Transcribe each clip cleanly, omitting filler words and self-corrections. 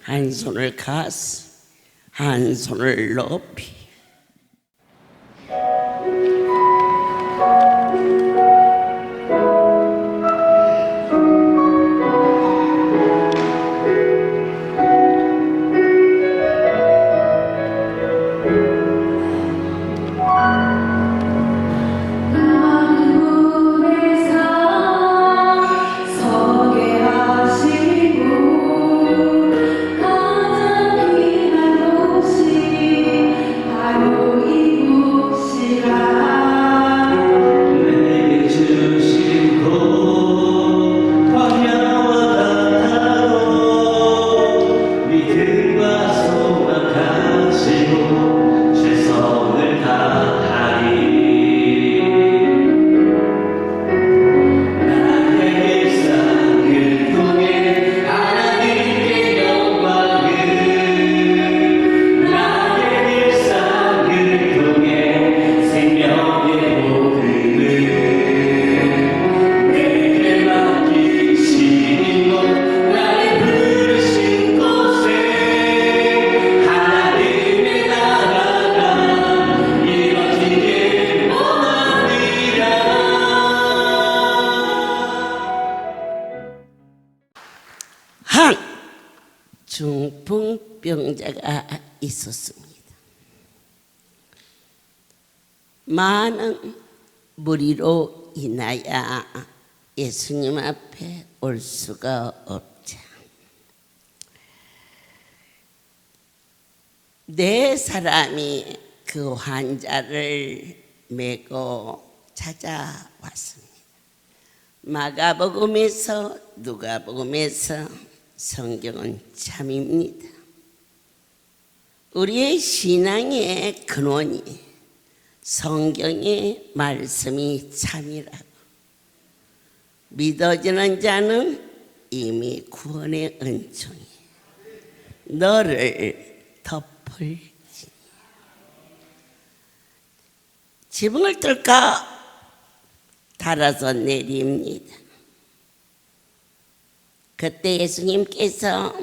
한 손을 가슴, 한 손을 높이. 한 중풍병자가 있었습니다. 많은 무리로 인하여 예수님 앞에 올 수가 없자 네 사람이 그 환자를 메고 찾아왔습니다. 마가복음에서 누가복음에서 성경은 참입니다. 우리의 신앙의 근원이 성경의 말씀이 참이라고 믿어지는 자는 이미 구원의 은총이 너를 덮을지. 지붕을 뚫고 달아서 내립니다. 그때 예수님께서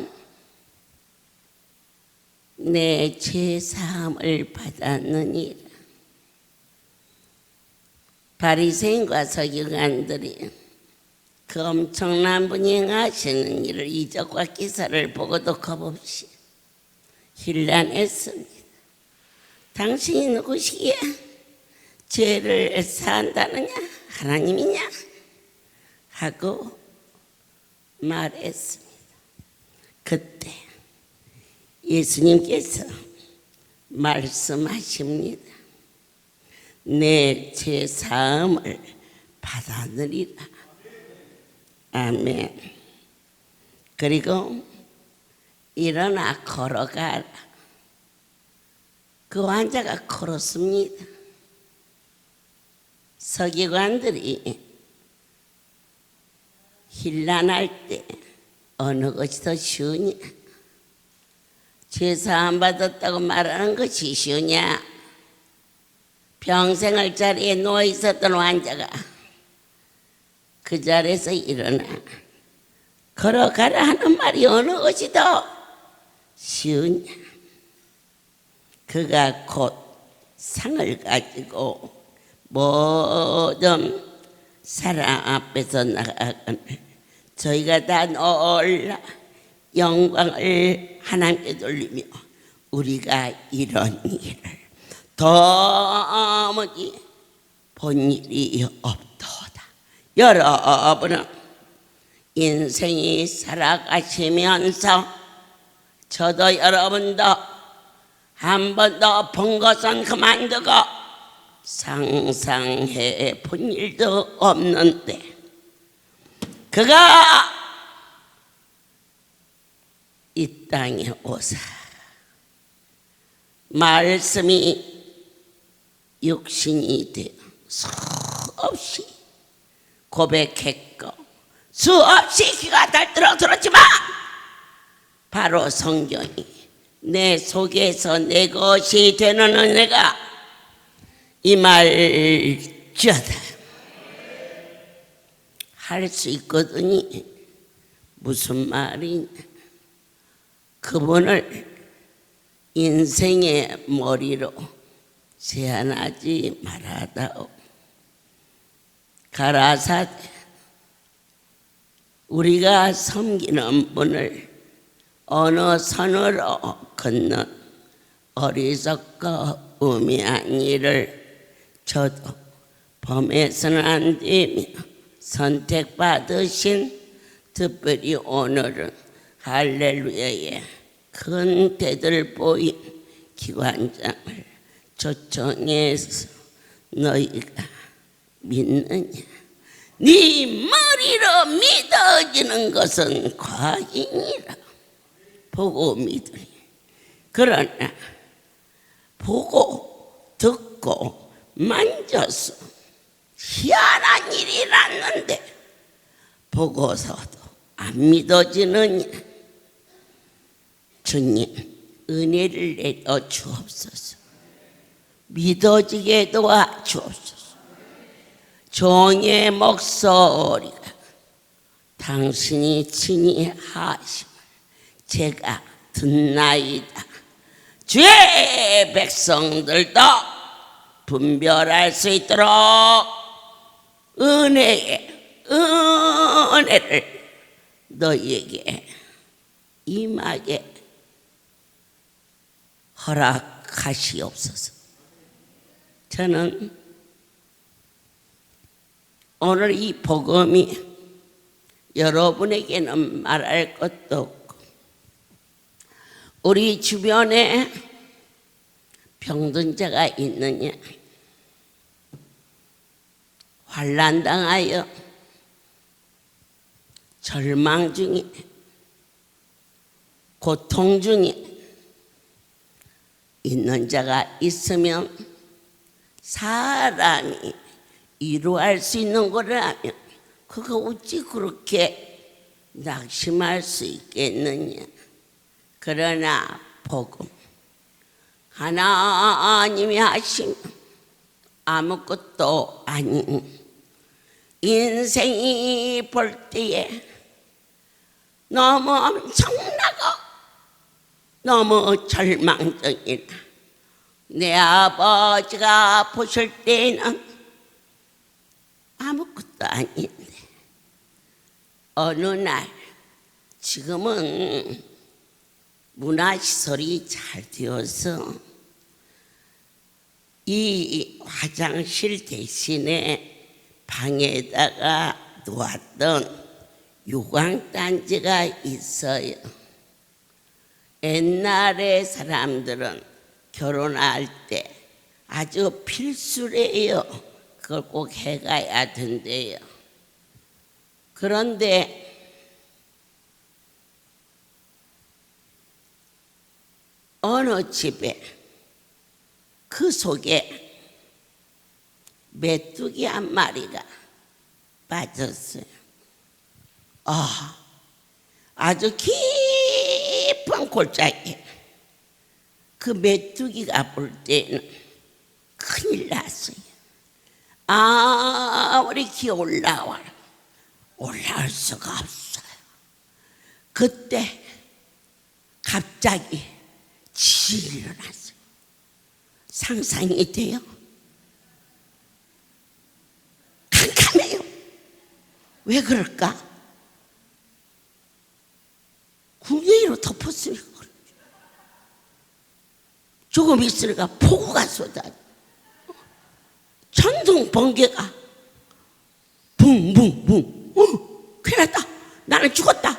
내 죄사함을 받았느니라. 바리새인과 서기관들이 그 엄청난 분이 행하시는 일을 이적과 기사를 보고도 겁없이 힐난했습니다. 당신이 누구시기에 죄를 사한다느냐? 하나님이냐? 하고 말했습니다. 그때 예수님께서 말씀하십니다. 내 죄사함을 받아들이라. 아멘. 그리고 일어나 걸어가라. 그 환자가 걸었습니다. 서기관들이 힐난할 때 어느 것이 더 쉬우냐? 죄사함 받았다고 말하는 것이 쉬우냐? 평생을 자리에 누워 있었던 환자가 그 자리에서 일어나 걸어가라 하는 말이 어느 것이 더 쉬우냐? 그가 곧 상을 가지고 모든 사람 앞에서 나아가는 저희가 다 놀라 영광을 하나님께 돌리며 우리가 이런 일을 도무지 본 일이 없도다. 여러분은 인생이 살아가시면서 저도 여러분도 한 번도 본 것은 그만두고 상상해 본 일도 없는데 그가 이 땅에 오사 말씀이 육신이 되어 수없이 고백했고 수없이 귀가 닳도록 들었지만 바로 성경이 내 속에서 내 것이 되는 은혜가 임할지어다 할 수 있거든요. 무슨 말이냐? 그분을 인생의 머리로 제한하지 말아다오. 가라사대 우리가 섬기는 분을 어느 선으로 걷는 어리석고 우매한 일을 저도 범해서는 안 되며 선택받으신 특별히 오늘은 할렐루야의 큰 대들 보인 기관장을 초청해서 너희가 믿느냐? 네 머리로 믿어지는 것은 과잉이라 보고 믿으니. 그러나 보고 듣고 만져서 희한한 일이 났는데 보고서도 안 믿어지느냐? 주님 은혜를 내려 주옵소서. 믿어지게 도와 주옵소서. 종의 목소리가 당신이 친히 하심을 제가 듣나이다. 주의 백성들도 분별할 수 있도록 은혜를 너희에게 임하게 허락하시옵소서. 저는 오늘 이 복음이 여러분에게는 말할 것도 없고 우리 주변에 병든 자가 있느냐? 환난당하여 절망 중에 고통 중에 있는 자가 있으면 사람이 이루할 수 있는 거라면 그거 어찌 그렇게 낙심할 수 있겠느냐? 그러나 복음 하나님이 하시면 아무것도 아닌 인생이 볼 때에 너무 엄청나고 너무 절망적인 내 아버지가 보실 때는 아무것도 아닌데 어느 날 지금은 문화시설이 잘 되어서 이 화장실 대신에 방에다가 놓았던 유광단지가 있어요. 옛날에 사람들은 결혼할 때 아주 필수래요. 그걸 꼭 해가야 된대요. 그런데 어느 집에 그 속에 메뚜기 한 마리가 빠졌어요. 아주 깊은 골짜기에 그 메뚜기가 볼 때는 큰일 났어요. 아무리 기어 올라올 수가 없어요. 그때 갑자기 지진이 일어났어요. 상상이 돼요? 캄캄해요. 왜 그럴까? 구덩이로 덮었으니까 그렇죠. 조금 있으니까 폭우가 쏟아져. 천둥 번개가 붕붕붕. 큰일 났다. 나는 죽었다.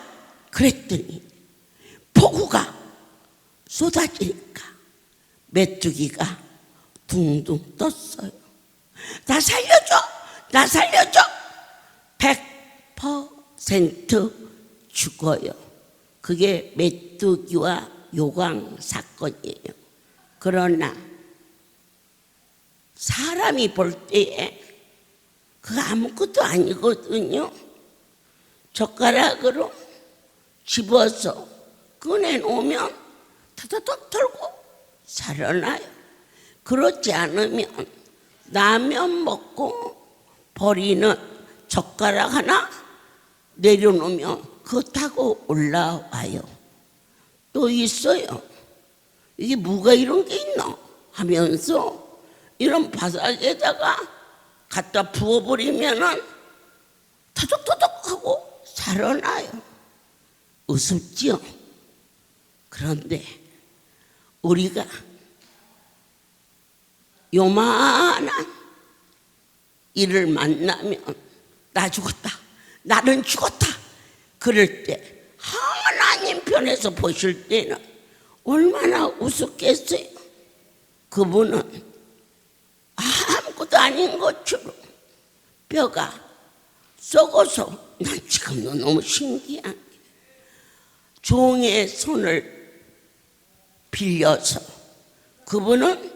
그랬더니 폭우가 쏟아지니까 메뚜기가 둥둥 떴어요. 나 살려줘. 나 살려줘. 100% 죽어요. 그게 메뚜기와 요강 사건이에요. 그러나 사람이 볼 때에 그거 아무것도 아니거든요. 젓가락으로 집어서 꺼내놓으면 타다닥 털고 살아나요. 그렇지 않으면 라면 먹고 버리는 젓가락 하나 내려놓으면 그거 타고 올라와요. 또 있어요. 이게 뭐가 이런 게 있나 하면서 이런 바닥에다가 갖다 부어버리면은 터덕터덕하고 살아나요. 우습지요. 그런데 우리가 요만한 이를 만나면 나 죽었다, 나는 죽었다 그럴 때 하나님 편에서 보실 때는 얼마나 우습겠어요. 그분은 아무것도 아닌 것처럼 뼈가 썩어서, 난 지금도 너무 신기한 게 종의 손을 빌려서 그분은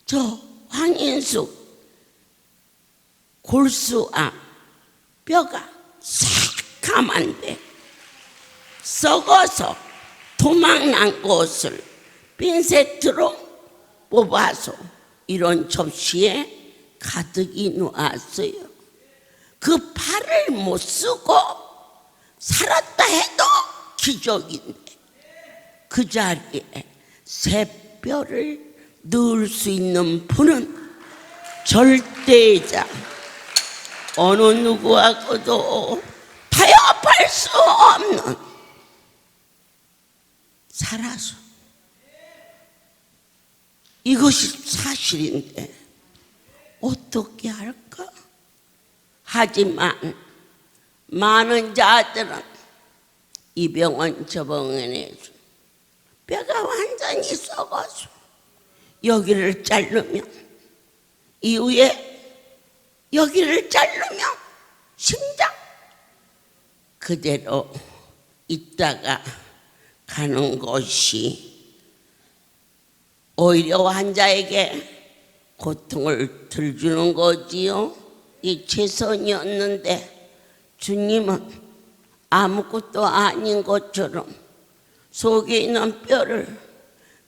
저 황인숙 골수암 뼈가 새카만데 썩어서 도망난 것을 핀셋으로 뽑아서 이런 접시에 가득히 놓았어요. 그 팔을 못 쓰고 살았다 해도 기적인데 그 자리에 새 뼈를 넣을 수 있는 분은 절대자 어느 누구하고도 타협할 수 없는, 살아서 이것이 사실인데 어떻게 할까? 하지만 많은 자들은 이 병원 저 병원에서 뼈가 완전히 썩어서 여기를 자르면, 이후에 여기를 자르면 심장 그대로 있다가 가는 것이 오히려 환자에게 고통을 덜 주는 거지요. 이 최선이었는데 주님은 아무것도 아닌 것처럼 속에 있는 뼈를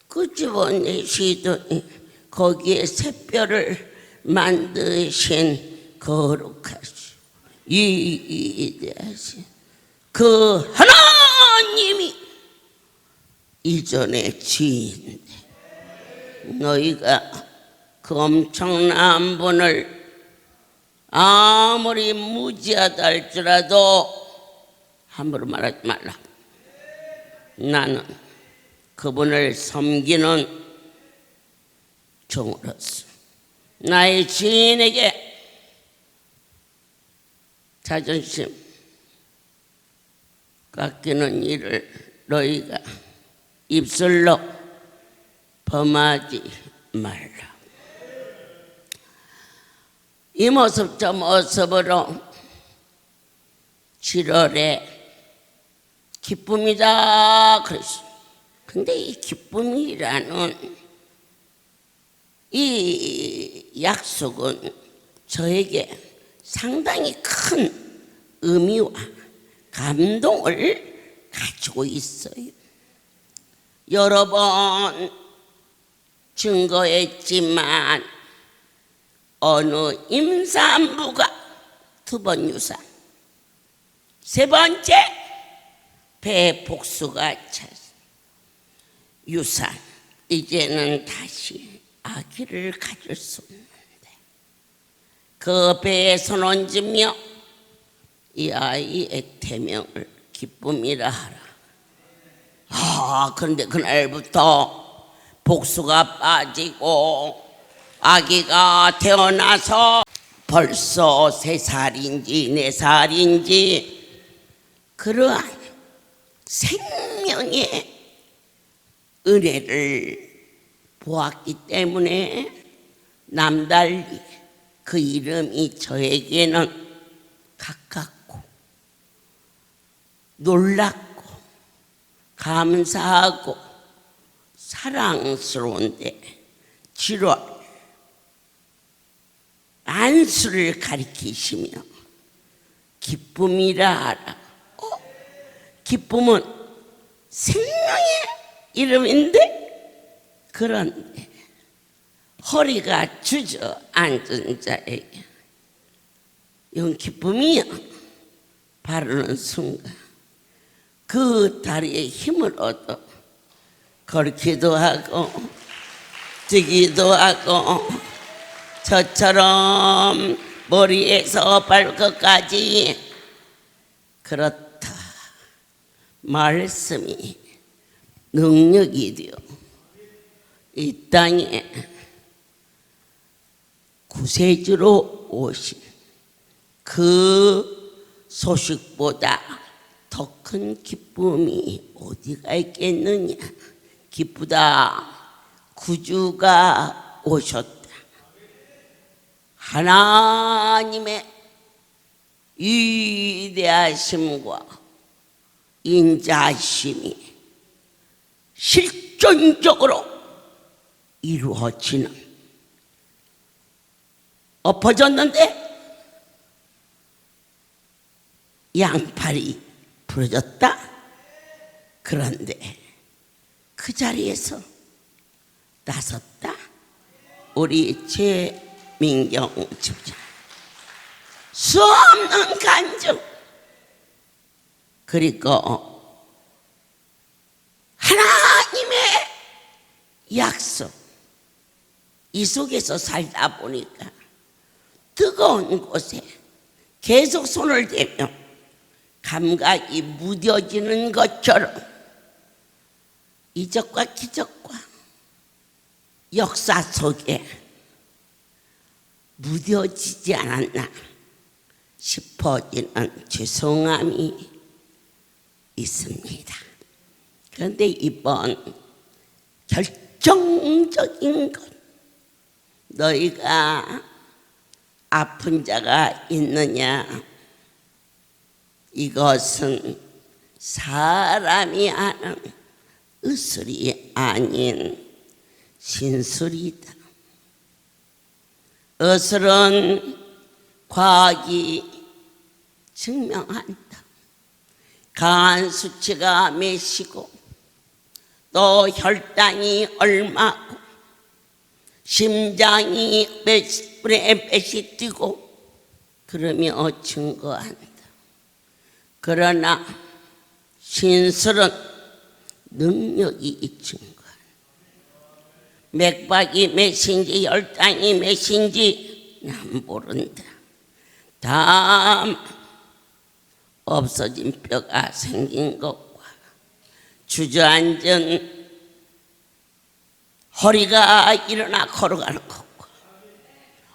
끄집어내시더니 거기에 새 뼈를 만드신 거룩하시고 위대하신 그 하나님이 이전의 주인인데 너희가 그 엄청난 분을 아무리 무지하다 할지라도 함부로 말하지 말라. 나는 그분을 섬기는 종으로서 나의 주인에게 자존심 깎이는 일을 너희가 입술로 범하지 말라. 이 모습 저 모습으로 7월에 기쁨이다 그랬어. 근데 이 기쁨이라는 이 약속은 저에게 상당히 큰 의미와 감동을 가지고 있어요. 여러 번 증거했지만 어느 임산부가 2번 유산, 3번째 배 복수가 찼어. 유산, 이제는 다시 아기를 가질 수 없는데 그 배에 손 얹으며 이 아이의 태명을 기쁨이라 하라. 그런데 그날부터 복수가 빠지고 아기가 태어나서 벌써 3살인지 4살인지 그러한 생명의 은혜를 보았기 때문에 남달리 그 이름이 저에게는 가깝고 놀랍고 감사하고 사랑스러운데 7월 안수를 가리키시며 기쁨이라 하라. 기쁨은 생명의 이름인데 그런데 허리가 주저앉은 자에게 이건 기쁨이야. 바르는 순간 그 다리에 힘을 얻어 걸기도 하고 뛰기도 하고 저처럼 머리에서 발끝까지 그렇다. 말씀이 능력이 되어 이 땅에 구세주로 오신 그 소식보다 더 큰 기쁨이 어디가 있겠느냐. 기쁘다. 구주가 오셨다. 하나님의 위대하심과 인자하심이 실존적으로 이루어지는, 엎어졌는데 양팔이 부러졌다. 그런데 그 자리에서 나섰다. 우리 최민경 집장. 수 없는 간증, 그리고 하나님의 약속, 이 속에서 살다 보니까 뜨거운 곳에 계속 손을 대며 감각이 무뎌지는 것처럼 이적과 기적과 역사 속에 무뎌지지 않았나 싶어지는 죄송함이 있습니다. 그런데 이번 결정적인 것, 너희가 아픈 자가 있느냐? 이것은 사람이 하는 의술이 아닌 신술이다. 의술은 과학이 증명한다. 간 수치가 몇이고 또 혈당이 얼마고 심장이 몇 분에 몇이 뛰고 그러며 증거한다. 그러나 신술은 능력이 증거한다. 맥박이 몇인지 혈당이 몇인지 난 모른다. 다만 없어진 뼈가 생긴 것과 주저앉은 허리가 일어나 걸어가는 것과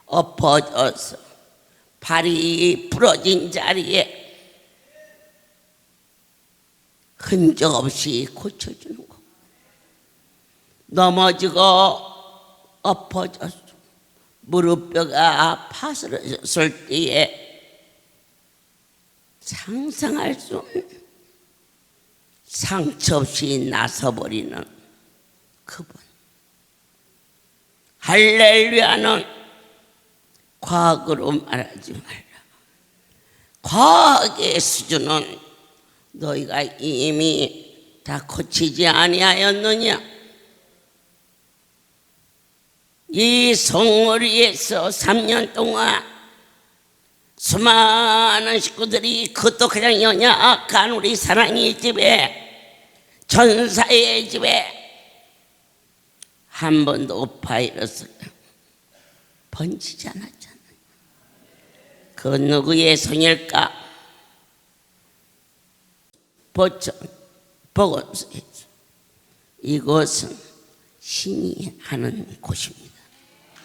엎어져서 발이 부러진 자리에 흔적 없이 고쳐주는 것, 넘어지고 엎어져서 무릎뼈가 파스러졌을 때에 상상할 수 없는 상처 없이 나서버리는 그분. 할렐루야는 과학으로 말하지 말라. 과학의 수준은 너희가 이미 다 고치지 아니하였느냐? 이 성월리에서 3년 동안 수많은 식구들이, 그것도 그냥 연약한 우리 사랑의 집에, 전사의 집에 한 번도 바이러스가 번지지 않았잖아요. 그 누구의 성일까? 보천, 보건소에서. 이곳은 신이 하는 곳입니다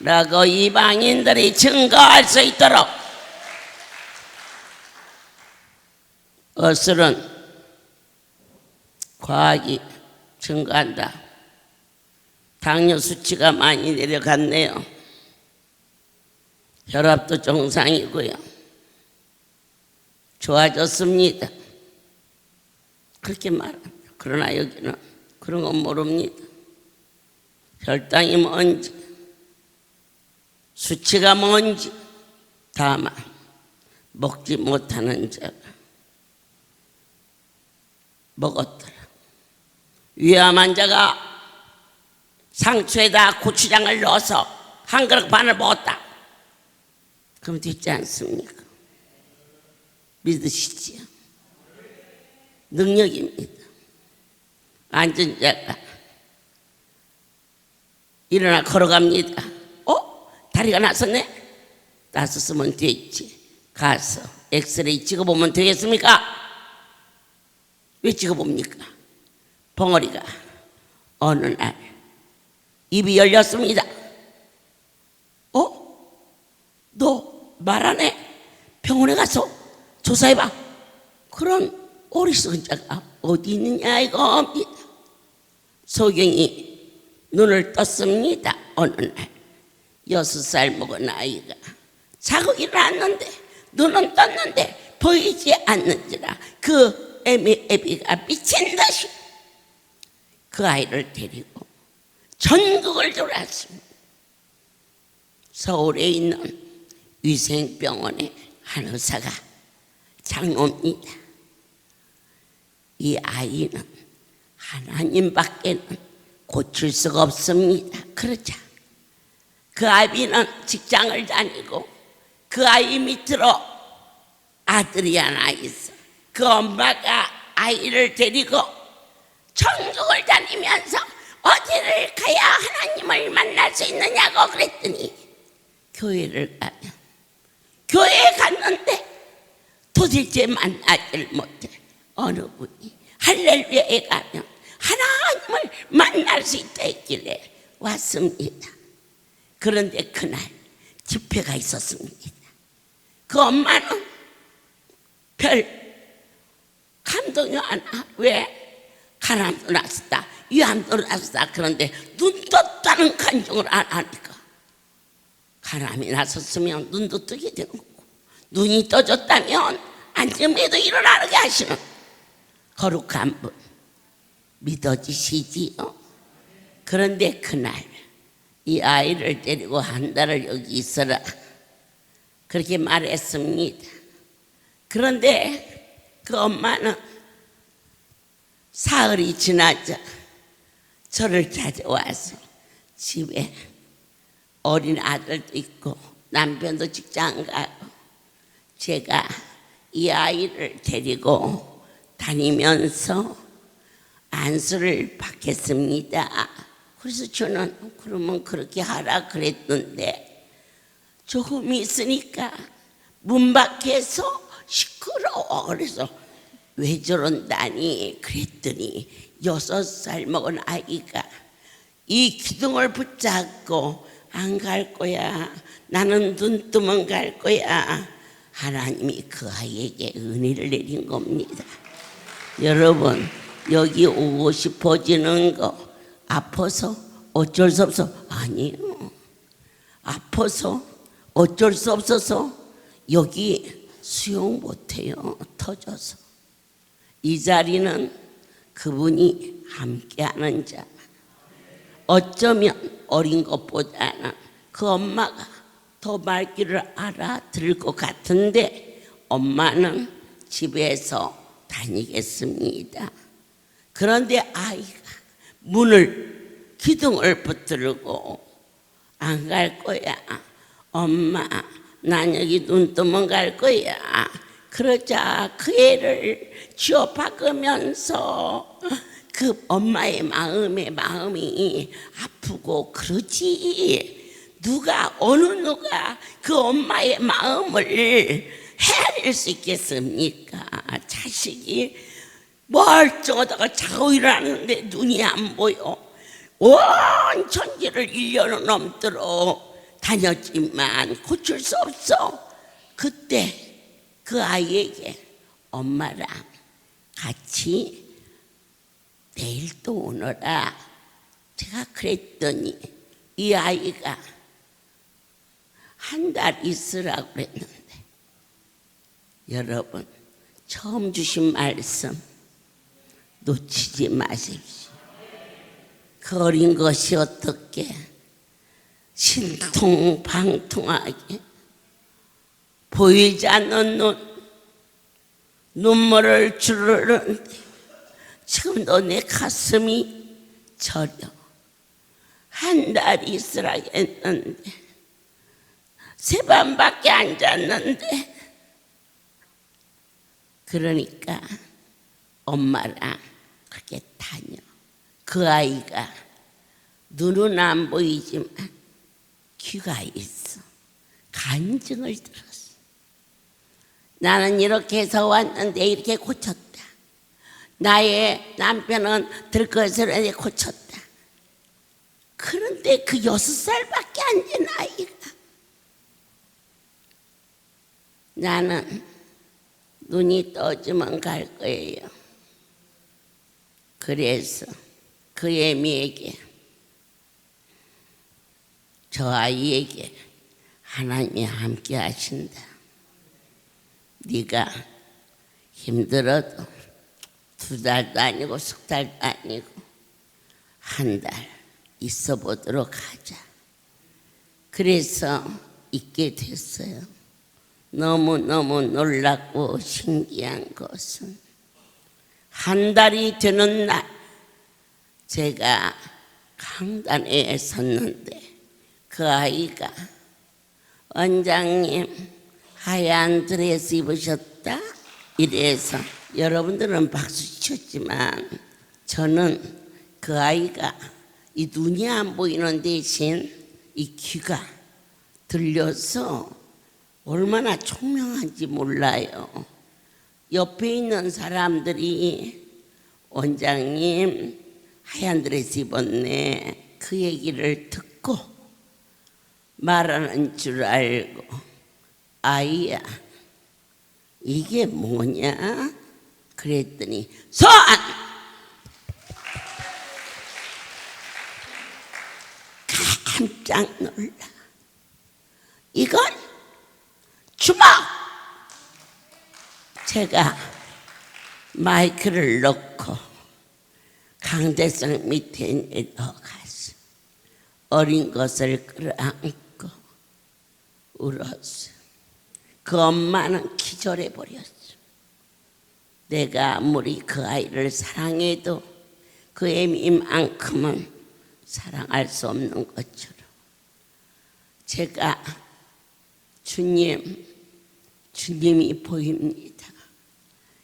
라고 이방인들이 증거할 수 있도록 어슬은 과학이 증거한다. 당뇨 수치가 많이 내려갔네요. 혈압도 정상이고요. 좋아졌습니다. 그렇게 말합니다. 그러나 여기는 그런 건 모릅니다. 혈당이 뭔지, 수치가 뭔지, 다만 먹지 못하는 자가 먹었더라. 위암한 자가 상추에다 고추장을 넣어서 한 그릇 반을 먹었다. 그럼 됐지 않습니까? 믿으시지요? 능력입니다. 앉은 자가 일어나 걸어갑니다. 다리가 나섰네? 나섰으면 됐지. 가서 엑스레이 찍어보면 되겠습니까? 왜 찍어봅니까? 벙어리가 어느 날 입이 열렸습니다. 너 말 안 해? 병원에 가서 조사해봐. 그런 어리석은 자가 어디 있느냐 이겁니다. 소경이 눈을 떴습니다. 어느 날 6살 먹은 아이가 자고 일어났는데 눈은 떴는데 보이지 않는지라 그 애비가 미친 듯이 그 아이를 데리고 전국을 돌았습니다. 서울에 있는 위생병원의 한 의사가 장로입니다. 이 아이는 하나님밖에는 고칠 수가 없습니다. 그러자 그 아비는 직장을 다니고 그 아이 밑으로 아들이 하나 있어. 그 엄마가 아이를 데리고 전국을 다니면서 어디를 가야 하나님을 만날 수 있느냐고 그랬더니 교회를 가면 교회에 갔는데 도대체 만나질 못해. 어느 분이 할렐루야에 가면 하나님을 만날 수 있다 했길래 왔습니다. 그런데 그날 집회가 있었습니다. 그 엄마는 별 감동이 안 와. 왜? 가람도 났었다, 위암도 났었다. 그런데 눈 떴다는 간증을 안 하니까 가람이 났었으면 눈도 뜨게 되는 거고, 눈이 떠졌다면 앉음에도 일어나게 하시는 거룩한 분 믿어지시지요? 그런데 그날 이 아이를 데리고 한 달을 여기 있어라 그렇게 말했습니다. 그런데 그 엄마는 사흘이 지나자 저를 찾아와서 집에 어린 아들도 있고 남편도 직장 가고 제가 이 아이를 데리고 다니면서 안수를 받겠습니다. 그래서 저는 그러면 그렇게 하라 그랬는데 조금 있으니까 문 밖에서 시끄러워. 그래서 왜 저런다니 그랬더니 6살 먹은 아이가 이 기둥을 붙잡고 안 갈 거야, 나는 눈 뜨면 갈 거야. 하나님이 그 아이에게 은혜를 내린 겁니다. 여러분, 여기 오고 싶어지는 거 아파서 어쩔 수 없어? 아니에요. 아파서 어쩔 수 없어서 여기 수용 못해요. 터져서. 이 자리는 그분이 함께하는 자. 어쩌면 어린 것보다는 그 엄마가 더 말귀를 알아들을 것 같은데 엄마는 집에서 다니겠습니다. 그런데 아이가 문을 기둥을 붙들고 안 갈 거야. 엄마, 난 여기 눈 뜨면 갈 거야. 그러자 그 애를 쥐어 박으면서 그 엄마의 마음이 아프고 그러지. 어느 누가 그 엄마의 마음을 헤아릴 수 있겠습니까? 자식이 멀쩡하다가 자고 일어났는데 눈이 안 보여. 온 천지를 1년은 넘도록 다녔지만 고칠 수 없어. 그때 그 아이에게 엄마랑 같이 내일 또 오너라 제가 그랬더니 이 아이가 한 달 있으라고 그랬는데, 여러분 처음 주신 말씀 놓치지 마십시오. 그 어린 것이 어떻게 신통방통하게 보이지 않는 눈물을 주르는데 지금도 내 가슴이 저려. 한 달 있으라 했는데 세 밤밖에 안 잤는데, 그러니까 엄마랑 그렇게 다녀. 그 아이가 눈은 안 보이지만 귀가 있어. 간증을 들었어. 나는 이렇게 해서 왔는데 이렇게 고쳤다. 나의 남편은 들것을 고쳤다. 그런데 그 6살밖에 안 된 아이가, 나는 눈이 떠지면 갈 거예요. 그래서 그 애미에게, 저 아이에게 하나님이 함께 하신다. 네가 힘들어도 2달도 아니고 3달도 아니고 1달 있어 보도록 하자. 그래서 있게 됐어요. 너무너무 놀랍고 신기한 것은 1달이 되는 날 제가 강단에 섰는데 그 아이가, 원장님 하얀 드레스 입으셨다? 이래서 여러분들은 박수 쳤지만 저는 그 아이가 이 눈이 안 보이는 대신 이 귀가 들려서 얼마나 총명한지 몰라요. 옆에 있는 사람들이 원장님 하얀 드레스 입었네, 그 얘기를 듣고 말하는 줄 알고, 아이야 이게 뭐냐 그랬더니 소원! 깜짝 놀라. 이건 주먹! 제가 마이크를 넣고 강대상 밑에 내려가서 어린 것을 끌어안고 울었어요. 그 엄마는 기절해 버렸어. 내가 아무리 그 아이를 사랑해도 그 애미만큼은 사랑할 수 없는 것처럼 제가 주님이 보입니다.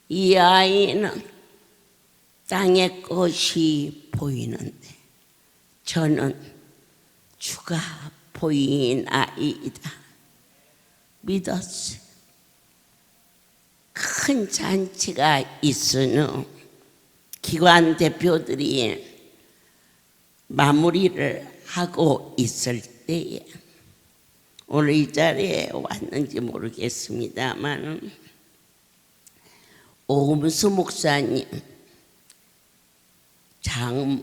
이 아이는 땅의 것이 보이는데 저는 주가 보인 아이다 믿었어요. 큰 잔치가 있으니 기관 대표들이 마무리를 하고 있을 때에 오늘 이 자리에 왔는지 모르겠습니다만 오금수 목사님, 장모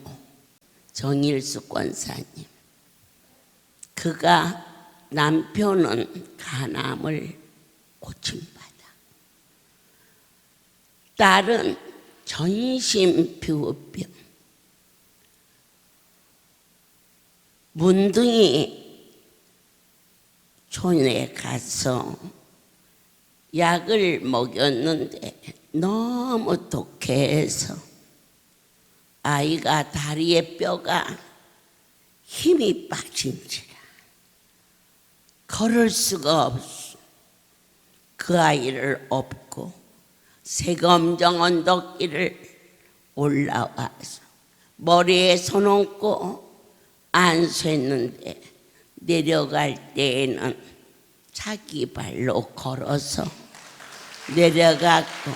정일수 권사님, 그가 남편은 간암을 고침받아, 딸은 전신피부병, 문둥이 촌에 가서 약을 먹였는데 너무 독해서 아이가 다리에 뼈가 힘이 빠진지라 걸을 수가 없어. 그 아이를 업고 세검정 언덕길을 올라와서 머리에 손 얹고 안수했는데 내려갈 때에는 자기 발로 걸어서 내려갔고,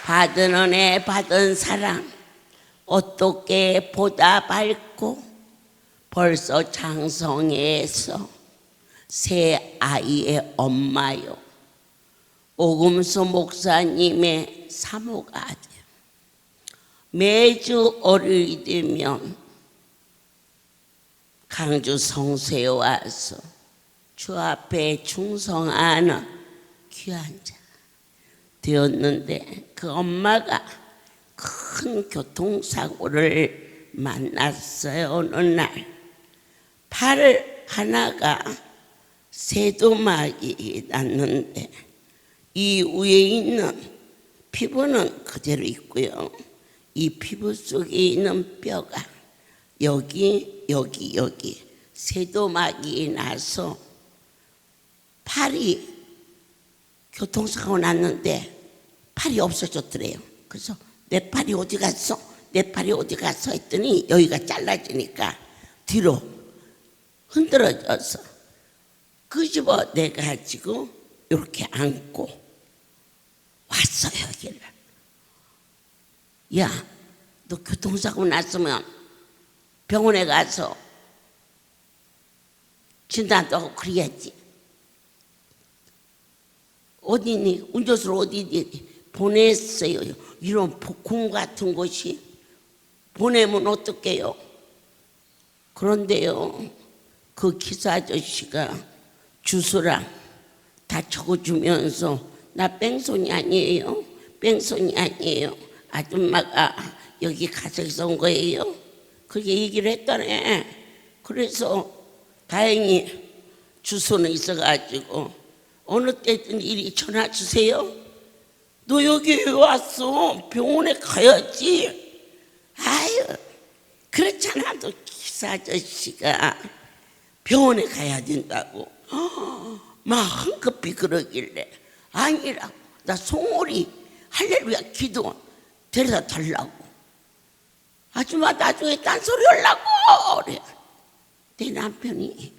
받은 은혜 받은 사랑 어떻게 보다 밝고 벌써 장성해서 새 아이의 엄마요, 오금수 목사님의 사모가 돼요. 매주 월요일 되면 강주 성수에 와서 주 앞에 충성하는 귀한 자 되었는데, 그 엄마가 큰 교통사고를 만났어요. 어느 날 팔 하나가 세도막이 났는데 이 위에 있는 피부는 그대로 있고요, 이 피부 속에 있는 뼈가 여기 세도막이 나서 팔이 교통사고 났는데 팔이 없어졌더래요. 그래서 내 팔이 어디 갔어? 내 팔이 어디 갔어? 했더니 여기가 잘라지니까 뒤로 흔들어져서 끄집어 내가지고 이렇게 안고 왔어 여기를. 야, 너 교통사고 났으면 병원에 가서 진단도 하고 그래야지. 어디니? 운전수를 어디니? 보냈어요. 이런 복콩 같은 곳이 보내면 어떡해요? 그런데요, 그 기사 아저씨가 주소랑 다 적어주면서 나 뺑소니 아니에요. 뺑소니 아니에요. 아줌마가 여기 가정에서 온 거예요. 그렇게 얘기를 했다네. 그래서 다행히 주소는 있어가지고 어느 때든 이리 전화 주세요. 너 여기 왜 왔어? 병원에 가야지. 아유, 그렇잖아. 너 기사 아저씨가 병원에 가야 된다고 막 황급히 그러길래 아니라고. 나 송오리 할렐루야 기도 데려다 달라고. 아줌마 나중에 딴소리 하려고 그래. 내 남편이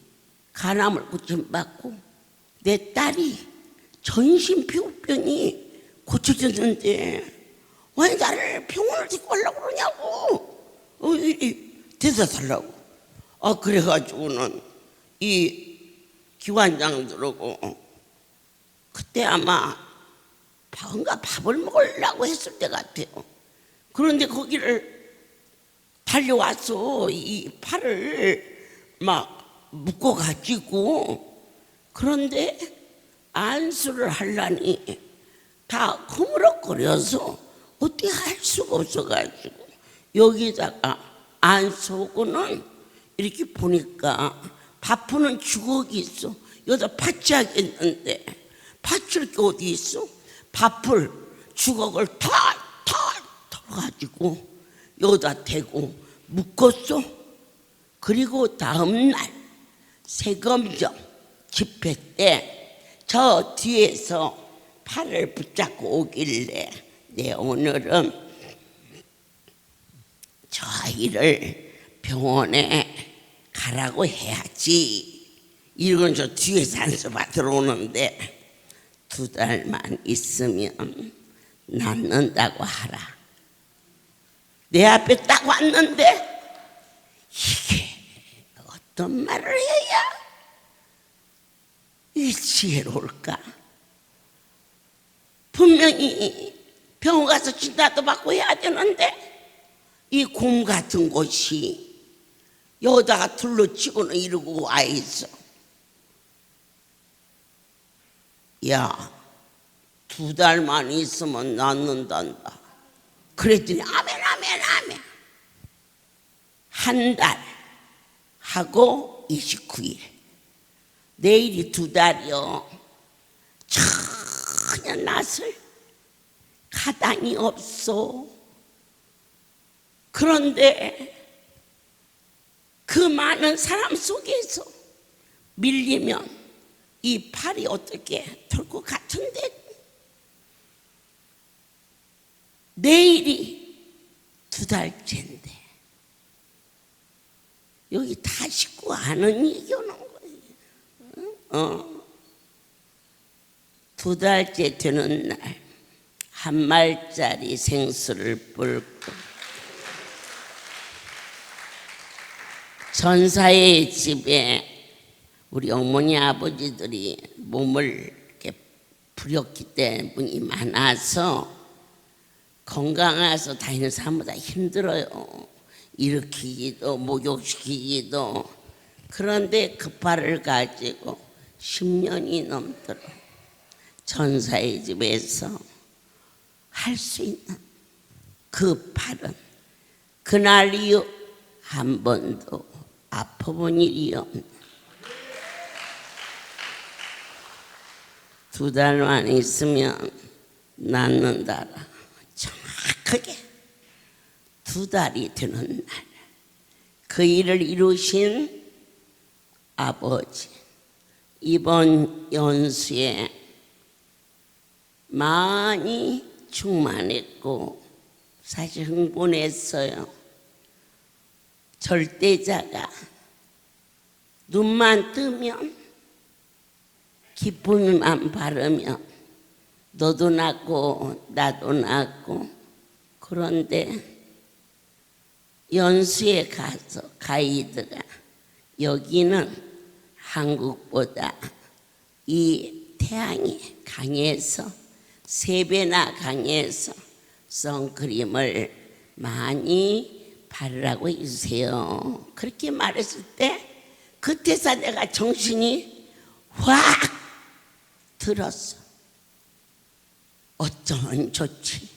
간암을 고침받고 내 딸이 전신피부병이 고쳐졌는데 왜 나를 병원을 데리고 가려고 그러냐고. 데려다 달라고. 그래가지고는 이 기관장들하고 그때 아마 밥을 먹으려고 했을 때 같아요. 그런데 거기를 달려와서 이 팔을 막 묶어가지고, 그런데 안수를 하려니 다 허물어거려서 어떻게 할 수가 없어가지고 여기다가 안수하고는 이렇게 보니까 밥푸는 주걱이 있어. 여기다 파치하겠는데 파칠 게 어디 있어? 밥풀 주걱을 다 털어가지고 여기다 대고 묶었어. 그리고 다음날 세검정 집회 때 저 뒤에서 팔을 붙잡고 오길래 내 오늘은 저 아이를 병원에 가라고 해야지. 이건 저 뒤에서 안수 받으러 오는데 2달만 있으면 낫는다고 하라. 내 앞에 딱 왔는데 이게 어떤 말을 해야 이 지혜로울까? 분명히 병원 가서 진단도 받고 해야 되는데 이 곰 같은 곳이 여기다가 둘러치고는 이러고 와 있어. 야, 2달만 있으면 낫는단다. 그랬더니 아멘. 1달 하고 29일. 내일이 2달이요. 전혀 낯을 가당이 없어. 그런데 그 많은 사람 속에서 밀리면 이 팔이 어떻게 될 것 같은데 내일이 2달째인데 여기 다 식구 아는 얘기 오는 거예요. 2달째 되는 날 한 말짜리 생수를 뿔고 전사의 집에 우리 어머니 아버지들이 몸을 이렇게 부렸기 때문이 많아서 건강해서 다니는 사람보다 힘들어요. 일으키기도 목욕시키기도. 그런데 그 팔을 가지고 10년이 넘도록 전사의 집에서 할 수 있는 그 팔은 그날 이후 한 번도 아파본 일이 없는 2달만 있으면 낫는다라. 정확하게 2달이 되는 날 그 일을 이루신 아버지, 이번 연수에 많이 충만했고 사실 흥분했어요. 절대자가 눈만 뜨면 기쁨이만 바르면 너도 낫고 나도 낫고. 그런데 연수에 가서 가이드가 여기는 한국보다 이 태양이 강해서 3배나 강해서 선크림을 많이 바르라고 해주세요. 그렇게 말했을 때 그때서 내가 정신이 확 들었어. 어쩌면 좋지.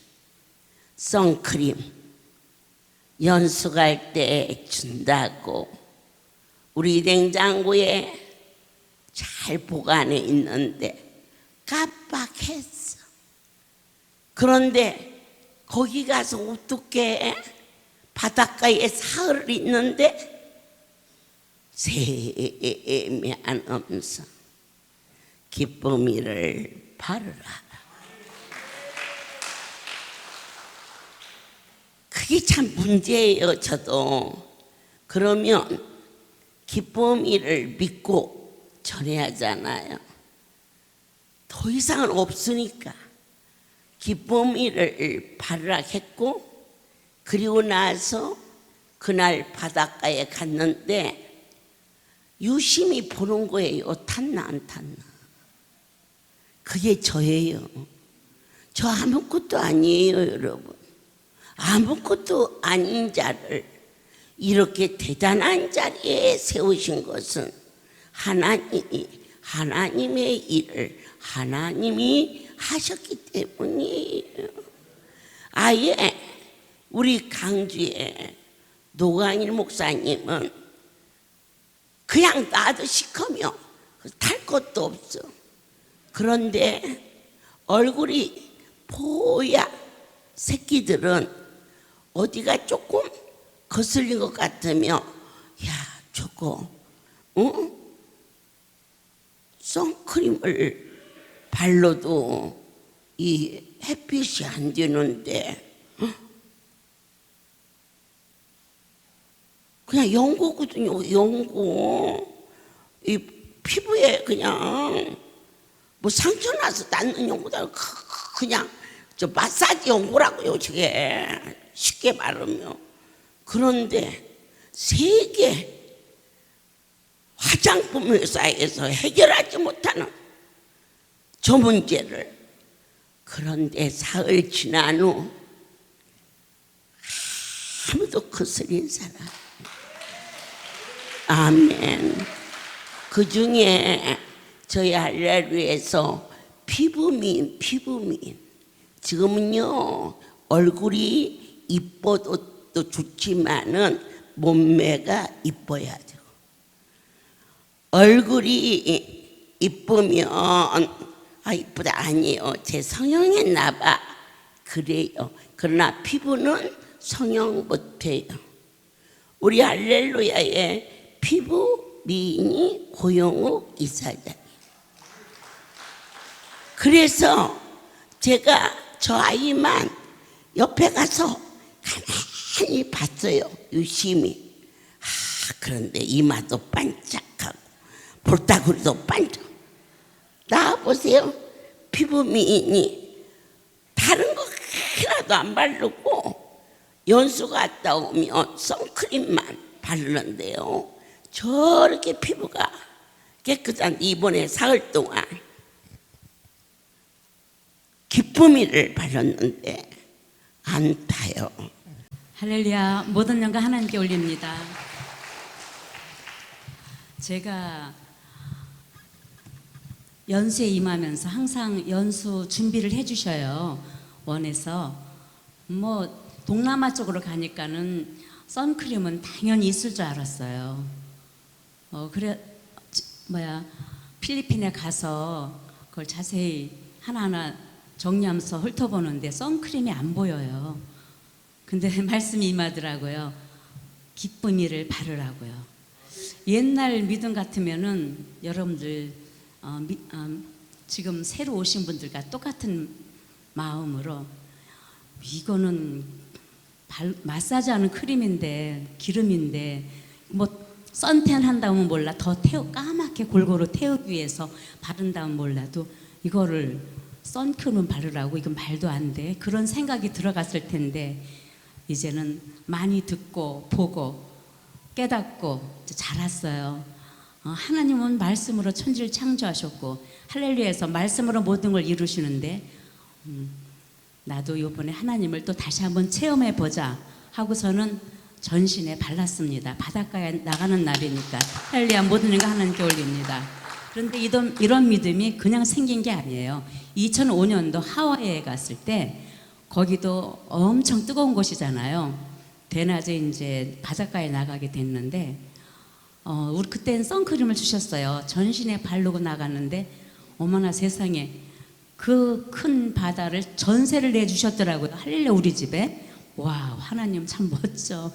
선크림 연수 갈 때 준다고 우리 냉장고에 잘 보관해 있는데 깜빡했어. 그런데 거기 가서 어떻게 바닷가에 사흘 있는데 세면하면서 기쁨이를 바르라. 그게 참 문제예요. 저도. 그러면 기쁨이를 믿고 전해야 하잖아요. 더 이상은 없으니까 기쁨이를 바르라 했고, 그리고 나서 그날 바닷가에 갔는데 유심히 보는 거예요. 탔나 안 탔나. 그게 저예요. 저 아무것도 아니에요, 여러분. 아무것도 아닌 자를 이렇게 대단한 자리에 세우신 것은 하나님의 일을 하나님이 하셨기 때문이에요. 아예 우리 강주의 노광일 목사님은 그냥 놔두시커며 탈 것도 없어. 그런데 얼굴이 보야 새끼들은 어디가 조금 거슬린 것 같으면 야 저거 선크림을 발라도 이 햇빛이 안 되는데 그냥 연고거든요. 연고. 이 피부에 그냥 뭐 상처 나서 낫는 연고다. 그냥 저 마사지 연고라고요. 저게 쉽게 말하면. 그런데 세계 화장품 회사에서 해결하지 못하는 저 문제를, 그런데 사흘 지난 후 아무도 거스린 사람. 아멘. 그 중에 저희 할렐루야에서 피부민 지금은요 얼굴이 이뻐도 또 좋지만은 몸매가 이뻐야 돼요. 얼굴이 이쁘면 이쁘다 아니에요. 제 성형했나 봐. 그래요. 그러나 피부는 성형 못해요. 우리 할렐루야의 피부 미인이 고영욱 이사장. 그래서 제가 저 아이만 옆에 가서 가만히 봤어요. 유심히. 그런데 이마도 반짝하고 볼따구리도 반짝. 나와보세요. 피부 미인이 다른 거 하나도 안 바르고 연수 갔다 오면 선크림만 바르는데요. 저렇게 피부가 깨끗한 이번에 사흘 동안 기쁨이를 바랐는데 안 타요. 할렐루야. 모든 영광 하나님께 올립니다. 제가 연수에 임하면서 항상 연수 준비를 해주셔요. 원에서 뭐 동남아 쪽으로 가니까는 선크림은 당연히 있을 줄 알았어요. 필리핀에 가서 그걸 자세히 하나하나 정리하면서 훑어보는데 선크림이 안 보여요. 근데 말씀이 임하더라고요. 기쁨이를 바르라고요. 옛날 믿음 같으면은 여러분들 지금 새로 오신 분들과 똑같은 마음으로 이거는 마사지하는 크림인데 기름인데 뭐 선텐 한다면 몰라 더 까맣게 골고루 태우기 위해서 바른다면 몰라도 이거를 선크림 바르라고 이건 말도 안 돼. 그런 생각이 들어갔을 텐데 이제는 많이 듣고 보고 깨닫고 자랐어요. 하나님은 말씀으로 천지를 창조하셨고 할렐루야에서 말씀으로 모든 걸 이루시는데 나도 이번에 하나님을 또 다시 한번 체험해 보자 하고서는 전신에 발랐습니다. 바닷가에 나가는 날이니까 할렐루야 모든 일과 하나님께 올립니다. 그런데 이런 믿음이 그냥 생긴 게 아니에요. 2005년도 하와이에 갔을 때 거기도 엄청 뜨거운 곳이잖아요. 대낮에 이제 바닷가에 나가게 됐는데 우리 그때는 선크림을 주셨어요. 전신에 바르고 나갔는데 어머나 세상에 그 큰 바다를 전세를 내주셨더라고요. 할렐루야 우리 집에. 와 하나님 참 멋져.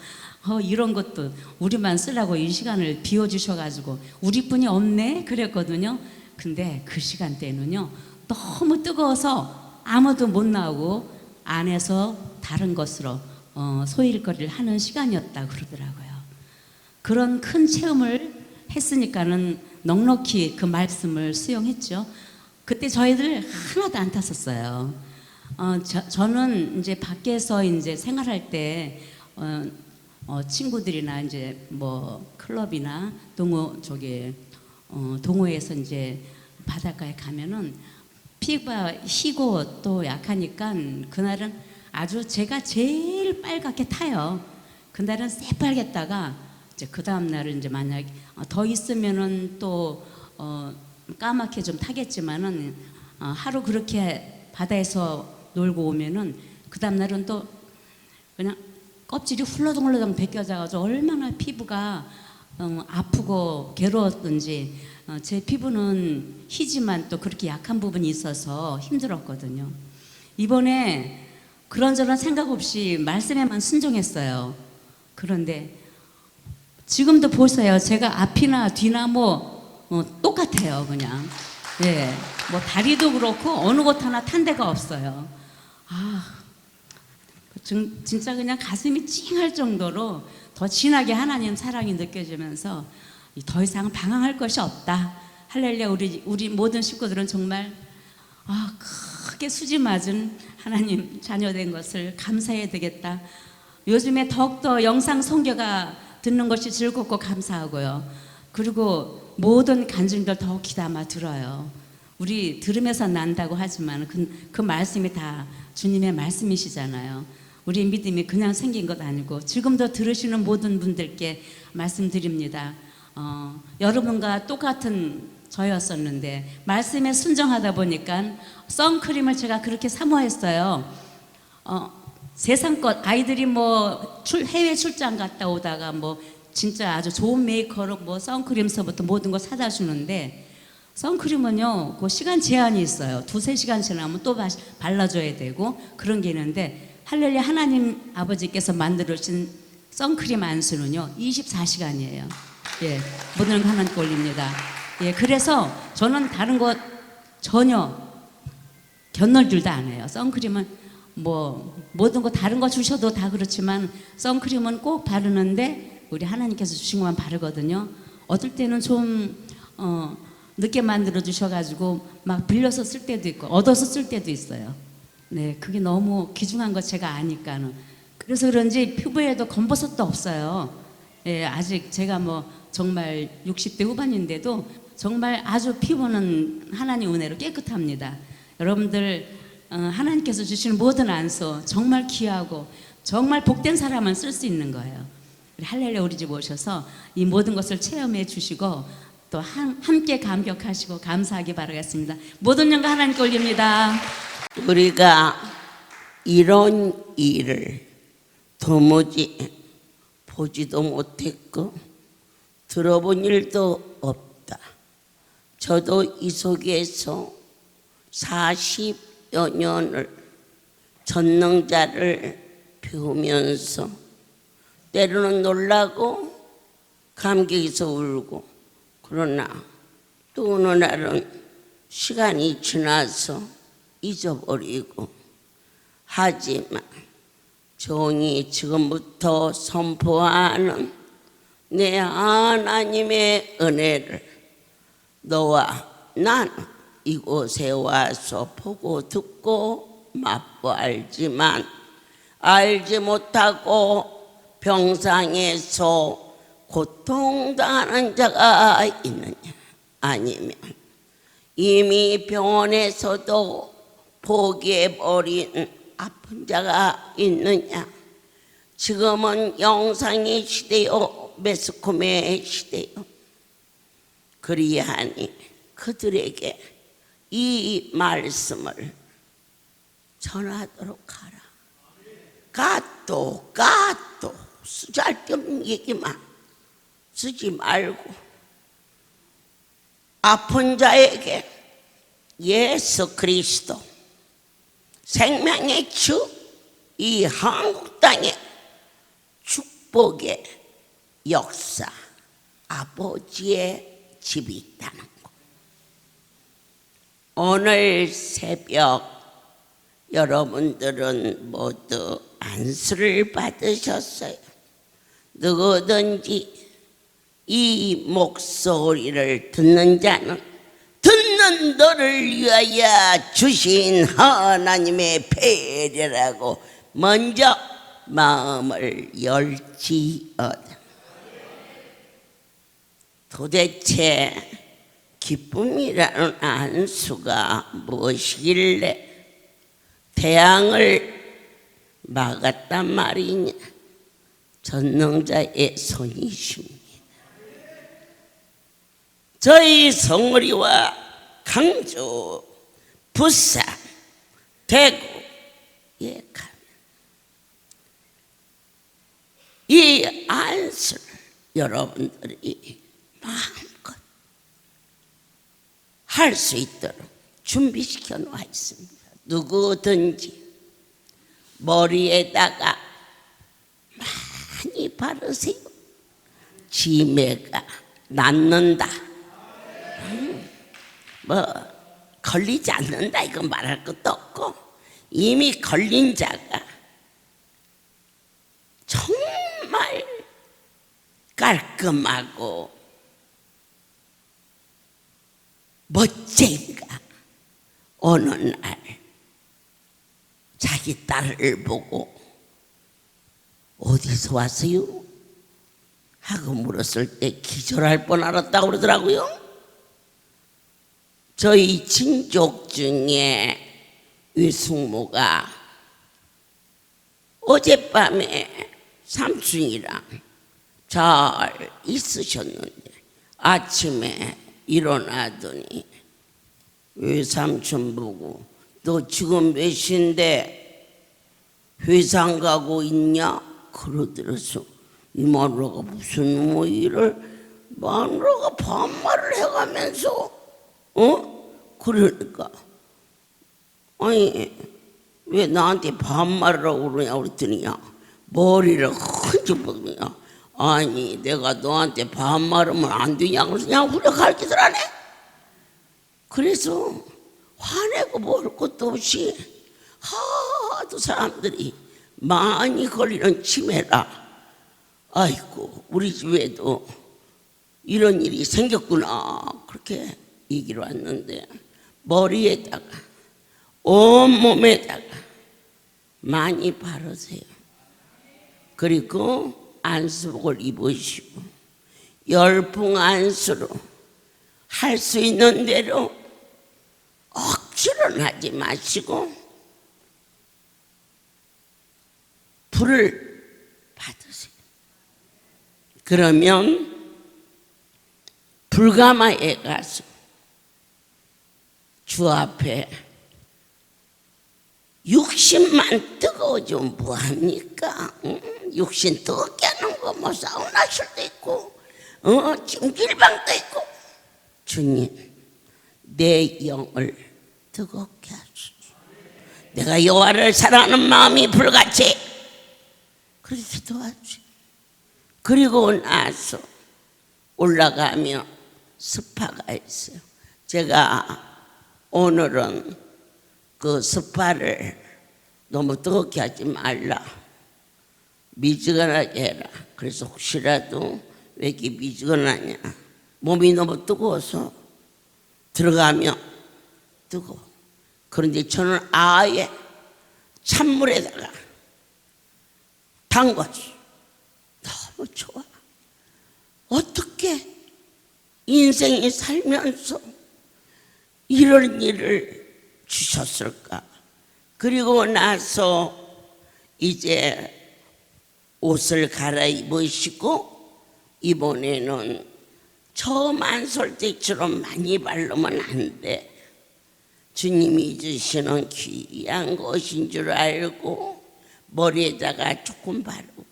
이런 것도 우리만 쓰라고 이 시간을 비워주셔가지고 우리뿐이 없네 그랬거든요. 근데 그 시간대는요 너무 뜨거워서 아무도 못 나오고 안에서 다른 것으로 소일거리를 하는 시간이었다 그러더라고요. 그런 큰 체험을 했으니까는 넉넉히 그 말씀을 수용했죠. 그때 저희들 하나도 안 탔었어요. 저는 이제 밖에서 이제 생활할 때 친구들이나 이제 뭐 클럽이나 동호회에서 이제 바닷가에 가면은 피부가 희고 또 약하니까 그날은 아주 제가 제일 빨갛게 타요. 그날은 새빨겠다가 이제 그 다음 날은 이제 만약 더 있으면은 또 까맣게 좀 타겠지만은 하루 그렇게 바다에서 놀고 오면은 그 다음 날은 또 그냥 껍질이 훌러덩훌러덩 벗겨져가지고 얼마나 피부가 아프고 괴로웠던지 제 피부는 희지만 또 그렇게 약한 부분이 있어서 힘들었거든요. 이번에 그런저런 생각 없이 말씀에만 순종했어요. 그런데 지금도 보세요. 제가 앞이나 뒤나 뭐 똑같아요. 그냥 예, 뭐 다리도 그렇고 어느 곳 하나 탄 데가 없어요. 진짜 그냥 가슴이 찡할 정도로 더 진하게 하나님 사랑이 느껴지면서 더 이상 방황할 것이 없다. 할렐루야 우리 모든 식구들은 정말 크게 수지 맞은 하나님 자녀된 것을 감사해야 되겠다. 요즘에 더욱더 영상 선교가 듣는 것이 즐겁고 감사하고요. 그리고 모든 간증들 더욱 귀담아 들어요. 우리 들으면서 난다고 하지만 그 말씀이 다 주님의 말씀이시잖아요. 우리 믿음이 그냥 생긴 것 아니고 지금도 들으시는 모든 분들께 말씀드립니다. 여러분과 똑같은 저였었는데 말씀에 순종하다 보니까 선크림을 제가 그렇게 사모했어요. 세상 것 아이들이 뭐 해외 출장 갔다 오다가 뭐 진짜 아주 좋은 메이커로 뭐 선크림서부터 모든 거 사다 주는데 선크림은요 그 시간 제한이 있어요. 2-3시간 지나면 또 발라줘야 되고 그런 게 있는데 할렐루야 하나님 아버지께서 만들어주신 선크림 안수는요 24시간이에요. 예, 모든 거 하나님께 올립니다. 예, 그래서 저는 다른 거 전혀 견널들도 안 해요. 선크림은 뭐 모든 거 다른 거 주셔도 다 그렇지만 선크림은 꼭 바르는데 우리 하나님께서 주신 것만 바르거든요. 어떨 때는 좀 늦게 만들어 주셔가지고 막 빌려서 쓸 때도 있고 얻어서 쓸 때도 있어요. 네, 그게 너무 귀중한 거 제가 아니까는. 그래서 그런지 피부에도 검버섯도 없어요. 예, 아직 제가 뭐 정말 60대 후반인데도 정말 아주 피부는 하나님 은혜로 깨끗합니다. 여러분들 하나님께서 주시는 모든 안수 정말 귀하고 정말 복된 사람은 쓸 수 있는 거예요. 우리 할렐루야 우리 집 오셔서 이 모든 것을 체험해 주시고 또 함께 감격하시고 감사하기 바라겠습니다. 모든 영광 하나님께 올립니다. 우리가 이런 일을 도무지 보지도 못했고 들어본 일도 없다. 저도 이 속에서 40여 년을 전능자를 배우면서 때로는 놀라고 감격해서 울고 그러나 또 어느 날은 시간이 지나서 잊어버리고 하지만 종이 지금부터 선포하는 내 하나님의 은혜를 너와 난 이곳에 와서 보고 듣고 맛보 알지만 알지 못하고 병상에서 고통당하는 자가 있느냐? 아니면 이미 병원에서도 포기해버린 아픈 자가 있느냐? 지금은 영상의 시대요, 매스컴의 시대요. 그리하니 그들에게 이 말씀을 전하도록 하라. 가또 쓰잘데없는 얘기만 쓰지 말고 아픈 자에게 예수 그리스도 생명의 주, 이 한국 땅에 축복의 역사, 아버지의 집이 있다는 것. 오늘 새벽 여러분들은 모두 안수를 받으셨어요. 누구든지 이 목소리를 듣는 자는 듣는 너를 위하여 주신 하나님의 배려라고 먼저 마음을 열지어다. 도대체 기쁨이라는 안수가 무엇이길래 태양을 막았단 말이냐? 전능자의 손이십니다. 저희 성월이와 강주, 부산, 대구에 가면 이 안수를 여러분들이 마음껏 할 수 있도록 준비시켜 놓아 있습니다. 누구든지 머리에다가 많이 바르세요. 치매가 낫는다. 뭐 걸리지 않는다 이건 말할 것도 없고, 이미 걸린 자가 정말 깔끔하고 멋쟁이가 어느 날 자기 딸을 보고 어디서 왔어요? 하고 물었을 때 기절할 뻔 알았다고 그러더라고요. 저희 친족 중에 외숙모가 어젯밤에 삼촌이랑 잘 있으셨는데 아침에 일어나더니 외삼촌 보고 너 지금 몇 시인데 회사 안 가고 있냐? 그러더라서 이 마누라가 무슨 뭐 일을 마누라가 반말을 해가면서 그러니까 아니 왜 나한테 반말이라고 그러냐 그랬더니야 머리를 흔들거든요. 아니 내가 너한테 반말하면 안 되냐 그래서 그냥 후려 가르치들 하네. 그래서 화내고 먹을 것도 없이 하도 사람들이 많이 걸리는 치매라. 아이고 우리 집에도 이런 일이 생겼구나 그렇게 얘기를 왔는데 머리에다가 온몸에다가 많이 바르세요. 그리고 안수복을 입으시고 열풍 안수로 할 수 있는 대로 억지로는 하지 마시고 불을 받으세요. 그러면 불가마에 가서 주 앞에 육신만 뜨거워지면 뭐합니까? 육신 뜨겁게 하는 거 뭐 사우나실도 있고 찜질방도 있고 주님 내 영을 뜨겁게 하소서. 내가 여호와를 사랑하는 마음이 불같이 그렇게 기도하지. 그리고 나서 올라가면 스파가 있어요. 제가 오늘은 그 스파를 너무 뜨겁게 하지 말라, 미지근하게 해라. 그래서 혹시라도 왜 이렇게 미지근하냐? 몸이 너무 뜨거워서 들어가면 뜨거워. 그런데 저는 아예 찬물에다가 담갔어. 너무 좋아. 어떻게 인생이 살면서 이런 일을 주셨을까? 그리고 나서 이제 옷을 갈아입으시고 이번에는 처음 안설 때처럼 많이 바르면 안 돼. 주님이 주시는 귀한 것인 줄 알고 머리에다가 조금 바르고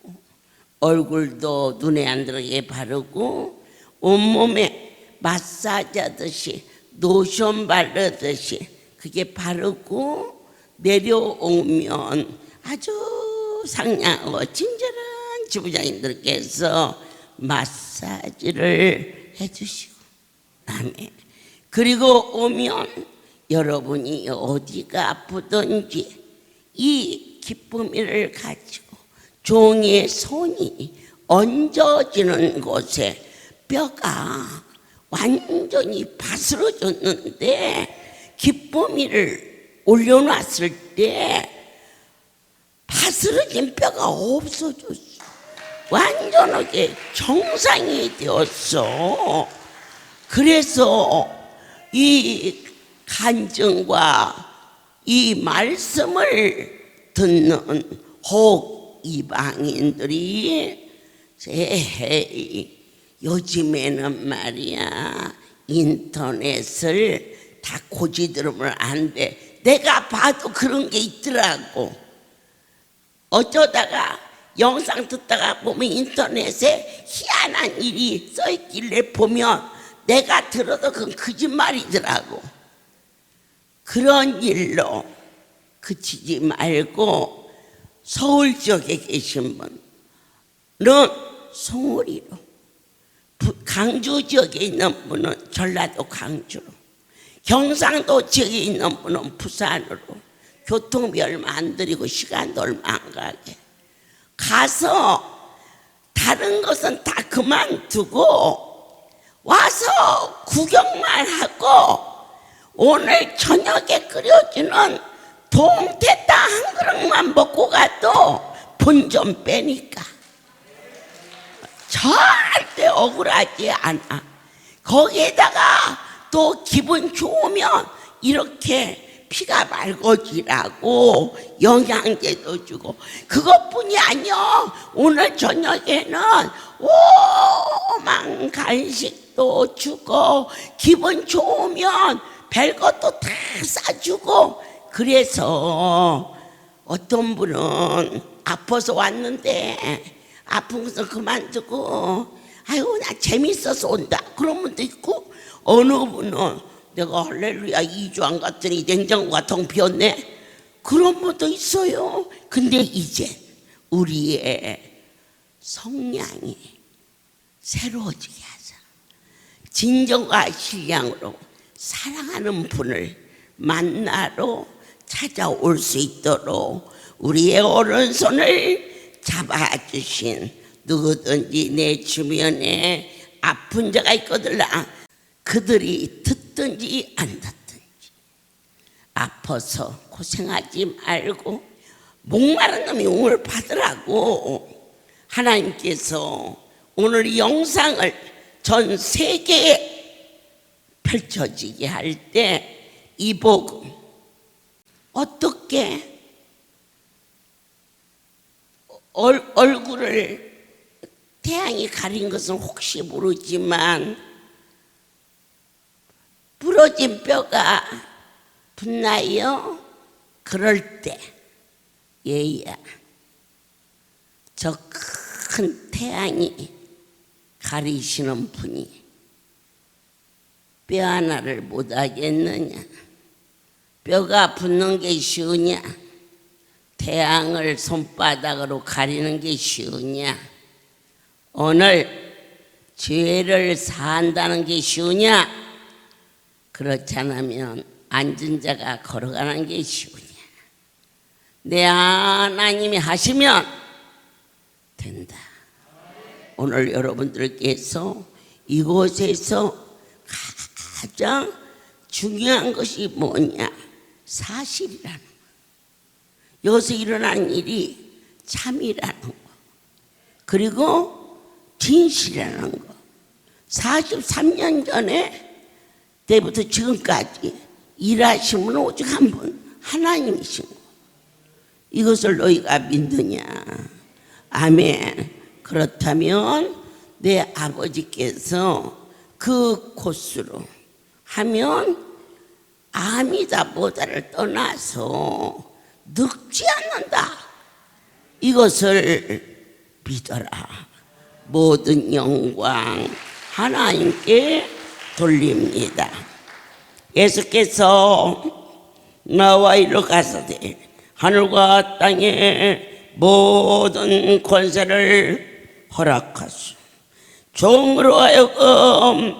얼굴도 눈에 안 들어게 바르고 온몸에 마사지 하듯이 로션 바르듯이 그게 바르고 내려오면 아주 상냥하고 친절한 지부장님들께서 마사지를 해주시고 아멘. 그리고 오면 여러분이 어디가 아프든지 이 기쁨을 가지고 종의 손이 얹어지는 곳에 뼈가 완전히 바스러졌는데 기쁨이를 올려놨을 때 바스러진 뼈가 없어졌어. 완전하게 정상이 되었어. 그래서 이 간증과 이 말씀을 듣는 혹 이방인들이 에헤이 요즘에는 말이야 인터넷을 다 고지들으면 안 돼. 내가 봐도 그런 게 있더라고. 어쩌다가 영상 듣다가 보면 인터넷에 희한한 일이 써있길래 보면 내가 들어도 그건 거짓말이더라고. 그런 일로 그치지 말고 서울 지역에 계신 분은 송우리로, 강주 지역에 있는 분은 전라도 강주로, 경상도 지역에 있는 분은 부산으로, 교통비 얼마 안 들이고 시간도 얼마 안 가게 가서 다른 것은 다 그만두고 와서 구경만 하고 오늘 저녁에 끓여주는 동태탕 한 그릇만 먹고 가도 돈 좀 빼니까 절대 억울하지 않아. 거기에다가 또 기분 좋으면 이렇게 피가 맑아지라고 영양제도 주고 그것뿐이 아니야. 오늘 저녁에는 오만 간식도 주고 기분 좋으면 별것도 다 싸주고. 그래서 어떤 분은 아파서 왔는데 아픈 것을 그만두고 아이고 나 재밌어서 온다 그런 분도 있고, 어느 분은 내가 할렐루야 2주 안 갔더니 냉장고가 텅 비었네 그런 분도 있어요. 근데 이제 우리의 성량이 새로워지게 하자. 진정과 신량으로 사랑하는 분을 만나러 찾아올 수 있도록 우리의 오른손을 잡아주신 누구든지 내 주변에 아픈 자가 있거들라. 그들이 듣든지 안 듣든지 아파서 고생하지 말고 목마른 놈이 용을 받으라고 하나님께서 오늘 이 영상을 전 세계에 펼쳐지게 할 때 이 복음 어떻게 얼굴을 태양이 가린 것은 혹시 모르지만 부러진 뼈가 붙나요? 그럴 때 얘야 저 큰 태양이 가리시는 분이 뼈 하나를 못 하겠느냐? 뼈가 붙는 게 쉬우냐? 태양을 손바닥으로 가리는 게 쉬우냐? 오늘 죄를 사한다는 게 쉬우냐? 그렇지 않으면 앉은 자가 걸어가는 게 쉬우냐? 내 하나님이 하시면 된다. 오늘 여러분들께서 이곳에서 가장 중요한 것이 뭐냐? 사실이라는 거. 여기서 일어난 일이 참이라는 거. 그리고 진실이라는 거. 43년 전에 때부터 지금까지 일하신 분은 오직 한 분, 하나님이신 거. 이것을 너희가 믿느냐? 아멘. 그렇다면 내 아버지께서 그 코스로 하면 아미다 보다를 떠나서 늙지 않는다. 이것을 믿어라. 모든 영광 하나님께 돌립니다. 예수께서 나와 이르 가서되 하늘과 땅의 모든 권세를 허락하소. 종으로 하여금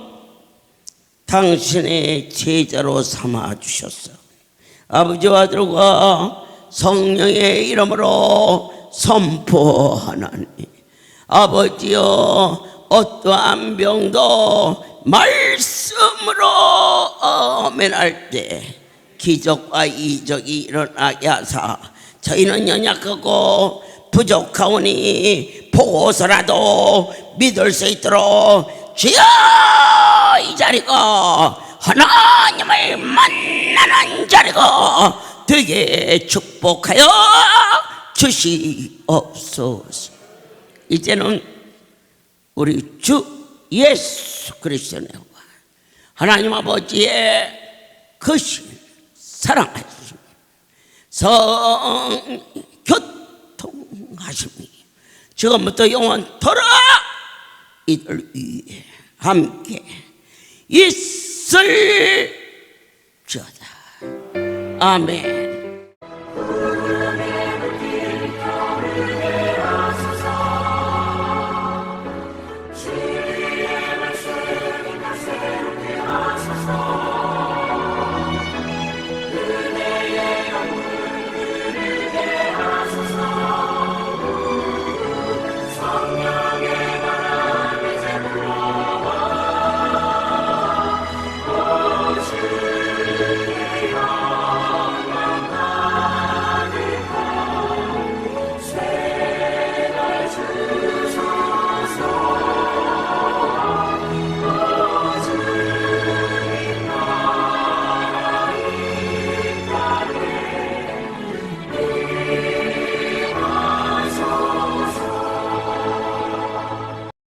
당신의 제자로 삼아 주셨어. 아버지와 아들과 성령의 이름으로 선포하나니 아버지여 어떠한 병도 말씀으로 아멘할 때 기적과 이적이 일어나게 하사 저희는 연약하고 부족하오니 보고서라도 믿을 수 있도록 주여 이 자리가 하나님을 만나는 자리가 되게 축복하여 주시옵소서. 이제는 우리 주 예수 그리스도의 하나님 아버지의 크신 사랑하심 성교통하심이 지금부터 영원토록 이들 위에 함께 있을지어다. 아멘. 주의